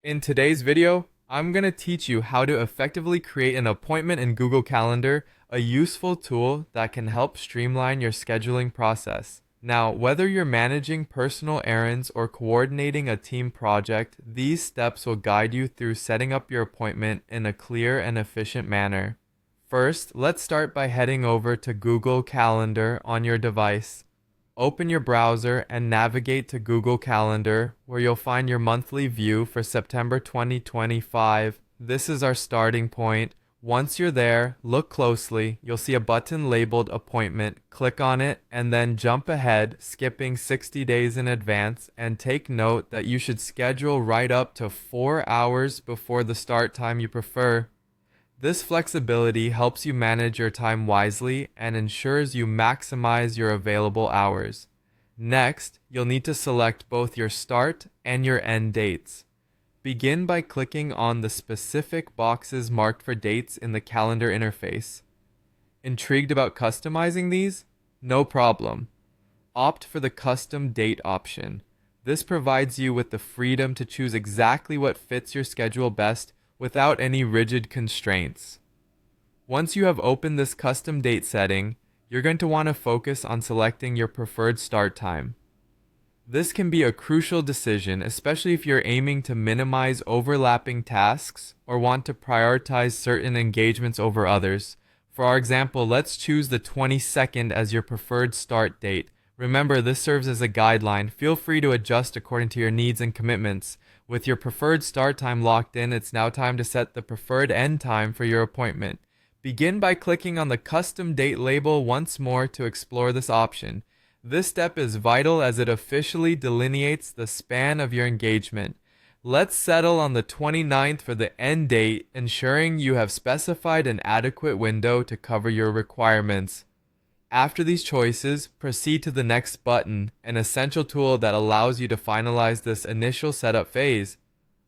In today's video, I'm going to teach you how to effectively create an appointment in Google Calendar, a useful tool that can help streamline your scheduling process. Now, whether you're managing personal errands or coordinating a team project, these steps will guide you through setting up your appointment in a clear and efficient manner. First, let's start by heading over to Google Calendar on your device. Open your browser and navigate to Google Calendar, where you'll find your monthly view for September 2025. This is our starting point. Once you're there, look closely. You'll see a button labeled Appointment. Click on it and then jump ahead, skipping 60 days in advance, and take note that you should schedule right up to 4 hours before the start time you prefer. This flexibility helps you manage your time wisely and ensures you maximize your available hours. Next, you'll need to select both your start and your end dates. Begin by clicking on the specific boxes marked for dates in the calendar interface. Intrigued about customizing these? No problem. Opt for the custom date option. This provides you with the freedom to choose exactly what fits your schedule best without any rigid constraints. Once you have opened this custom date setting, you're going to want to focus on selecting your preferred start time. This can be a crucial decision, especially if you're aiming to minimize overlapping tasks or want to prioritize certain engagements over others. For our example, let's choose the 22nd as your preferred start date. Remember, this serves as a guideline. Feel free to adjust according to your needs and commitments. With your preferred start time locked in, it's now time to set the preferred end time for your appointment. Begin by clicking on the custom date label once more to explore this option. This step is vital as it officially delineates the span of your engagement. Let's settle on the 29th for the end date, ensuring you have specified an adequate window to cover your requirements. After these choices, proceed to the next button, an essential tool that allows you to finalize this initial setup phase.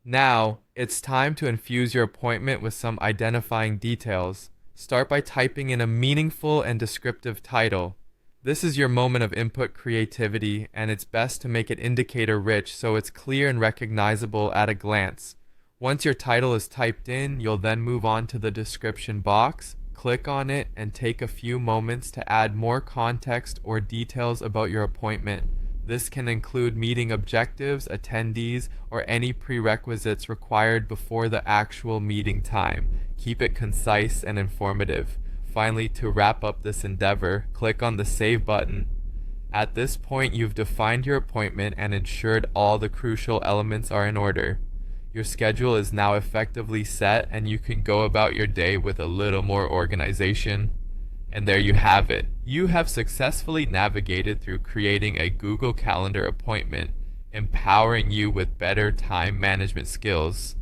Now, it's time to infuse your appointment with some identifying details. Start by typing in a meaningful and descriptive title. This is your moment of input creativity, and it's best to make it indicator rich so it's clear and recognizable at a glance. Once your title is typed in, you'll then move on to the description box. Click on it and take a few moments to add more context or details about your appointment. This can include meeting objectives, attendees, or any prerequisites required before the actual meeting time. Keep it concise and informative. Finally, to wrap up this endeavor, click on the Save button. At this point, you've defined your appointment and ensured all the crucial elements are in order. Your schedule is now effectively set, and you can go about your day with a little more organization. And there you have it. You have successfully navigated through creating a Google Calendar appointment, empowering you with better time management skills.